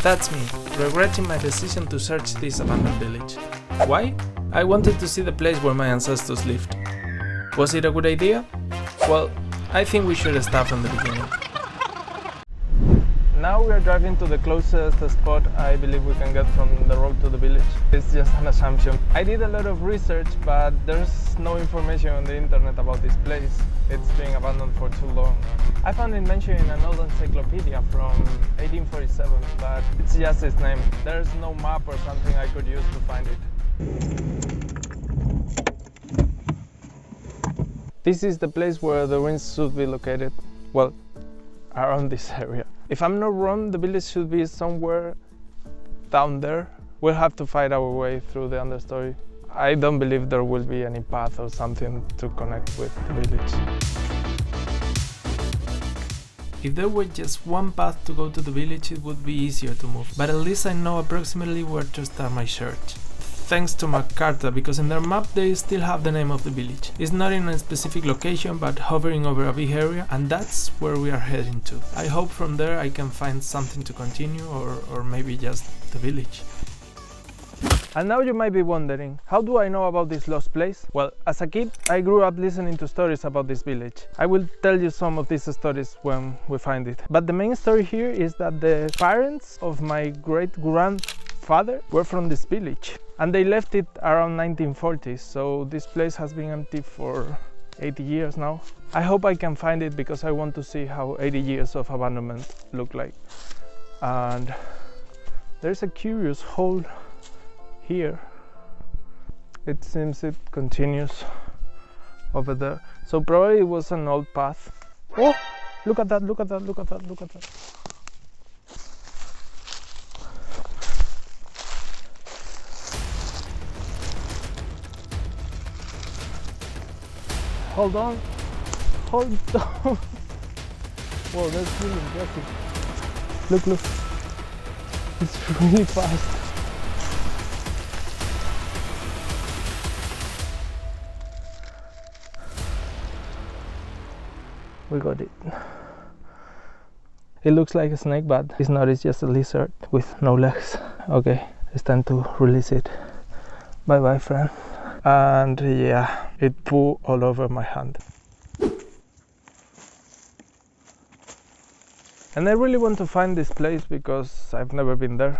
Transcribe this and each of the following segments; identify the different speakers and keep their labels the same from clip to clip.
Speaker 1: That's me, regretting my decision to search this abandoned village. Why? I wanted to see the place where my ancestors lived. Was it a good idea? Well, I think we should start from the beginning. Now we are driving to the closest spot I believe we can get from the road to the village. It's just an assumption. I did a lot of research, but there's no information on the internet about this place. It's been abandoned for too long. I found it mentioned in an old encyclopedia from 1847, but it's just its name. There's no map or something I could use to find it. This is the place where the ruins should be located. Well, around this area. If I'm not wrong, the village should be somewhere down there. We'll have to find our way through the understory. I don't believe there will be any path or something to connect with the village. If there were just one path to go to the village, it would be easier to move. But at least I know approximately where to start my search. Thanks to Macarta, because in their map they still have the name of the village. It's not in a specific location, but hovering over a big area, and that's where we are heading to. I hope from there I can find something to continue, or maybe just the village. And now you might be wondering, how do I know about this lost place? Well, as a kid, I grew up listening to stories about this village. I will tell you some of these stories when we find it. But the main story here is that the parents of my great-grandfather were from this village. And they left it around 1940s, so this place has been empty for 80 years now. I hope I can find it because I want to see how 80 years of abandonment look like. And there's a curious hole here. It seems it continues over there. So probably it was an old path. Oh, look at that, look at that, look at that, look at that. Hold on, hold on. Whoa, that's really impressive. Look, look, it's really fast. We got it. It looks like a snake, but it's not, it's just a lizard with no legs. Okay, it's time to release it. Bye bye, friend. And yeah, it poo all over my hand. And I really want to find this place because I've never been there,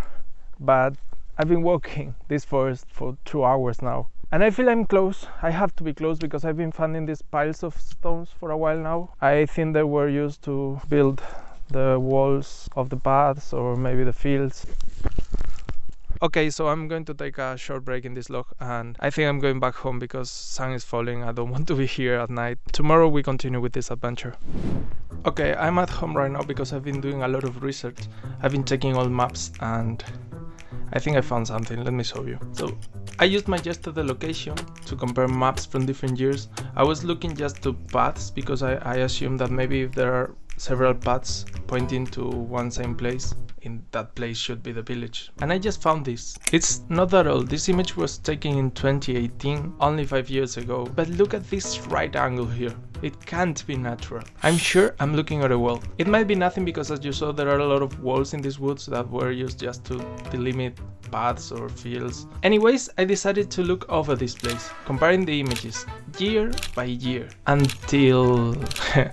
Speaker 1: but I've been walking this forest for 2 hours now. And I feel I'm close. I have to be close because I've been finding these piles of stones for a while now. I think they were used to build the walls of the paths or maybe the fields. Okay, so I'm going to take a short break in this vlog, and I think I'm going back home because sun is falling. I don't want to be here at night. Tomorrow we continue with this adventure. Okay, I'm at home right now because I've been doing a lot of research. I've been checking all maps and I think I found something. Let me show you. So I used my yesterday location to compare maps from different years. I was looking just to paths because I assumed that maybe if there are several paths pointing to one same place, in that place should be the village. And I just found this. It's not that old. This image was taken in 2018, only 5 years ago. But look at this right angle here. It can't be natural. I'm sure I'm looking at a wall. It might be nothing because, as you saw, there are a lot of walls in these woods that were used just to delimit paths or fields. Anyways, I decided to look over this place, comparing the images year by year until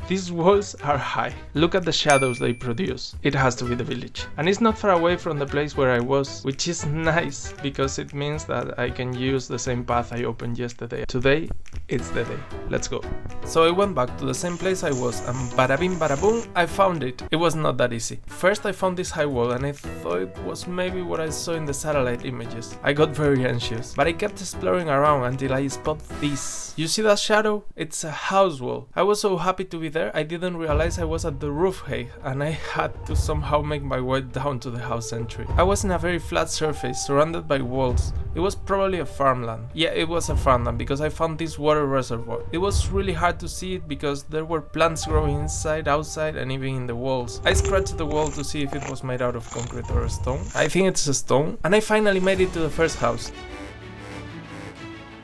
Speaker 1: these walls are high. Look at the shadows they produce. It has to be the village. And it's not far away from the place where I was, which is nice because it means that I can use the same path I opened yesterday. Today, it's the day. Let's go. So I went back to the same place I was, and bada bing bada boom, I found it. It was not that easy. First I found this high wall and I thought it was maybe what I saw in the satellite images. I got very anxious, but I kept exploring around until I spotted this. You see that shadow? It's a house wall. I was so happy to be there, I didn't realize I was at the roof height and I had to somehow make my way down to the house entry. I was in a very flat surface surrounded by walls. It was probably a farmland. Yeah, it was a farmland because I found this water reservoir. It was really hard to see it because there were plants growing inside, outside, and even in the walls. I scratched the wall to see if it was made out of concrete or a stone. I think it's a stone. And I finally made it to the first house.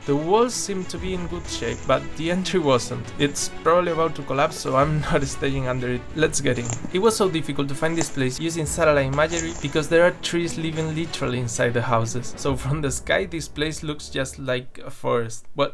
Speaker 1: The walls seem to be in good shape, but the entry wasn't. It's probably about to collapse, so I'm not staying under it. Let's get in. It was so difficult to find this place using satellite imagery because there are trees living literally inside the houses. So from the sky this place looks just like a forest. Well,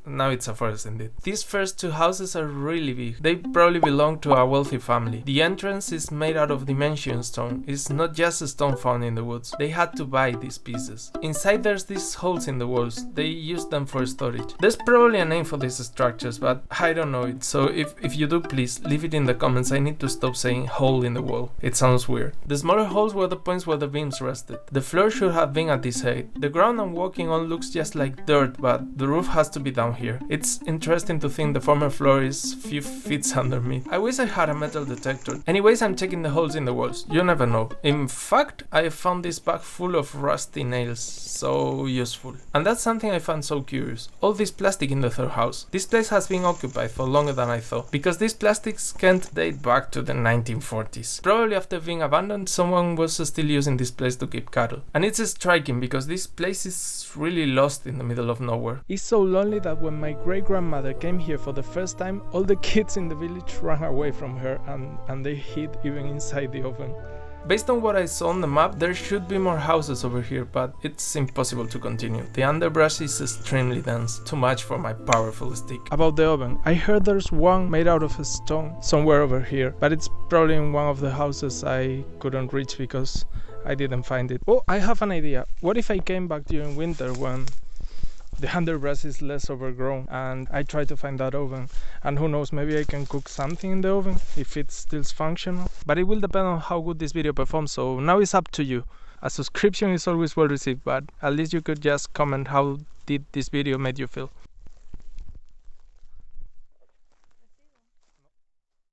Speaker 1: now it's a forest indeed. These first two houses are really big. They probably belong to a wealthy family. The entrance is made out of dimension stone. It's not just a stone found in the woods. They had to buy these pieces. Inside there's these holes in the walls. They use them for storage. There's probably a name for these structures, but I don't know it. So if you do, please leave it in the comments. I need to stop saying hole in the wall. It sounds weird. The smaller holes were the points where the beams rested. The floor should have been at this height. The ground I'm walking on looks just like dirt, but the roof has to be down here. It's interesting to think the former floor is few feet under me. I wish I had a metal detector. Anyways, I'm checking the holes in the walls. You never know. In fact, I found this bag full of rusty nails. So useful. And that's something I found so curious. All this plastic in the third house. This place has been occupied for longer than I thought, because these plastics can't date back to the 1940s. Probably after being abandoned, someone was still using this place to keep cattle. And it's striking because this place is really lost in the middle of nowhere. It's so lonely that when my great-grandmother came here for the first time, all the kids in the village ran away from her and they hid even inside the oven. Based on what I saw on the map, there should be more houses over here, but it's impossible to continue. The underbrush is extremely dense, too much for my powerful stick. About the oven, I heard there's one made out of stone somewhere over here, but it's probably in one of the houses I couldn't reach because I didn't find it. Oh, I have an idea. What if I came back during winter when the underbrush is less overgrown and I try to find that oven, and who knows, maybe I can cook something in the oven if it's still functional. But it will depend on how good this video performs, so now it's up to you. A subscription is always well received, but at least you could just comment how did this video made you feel.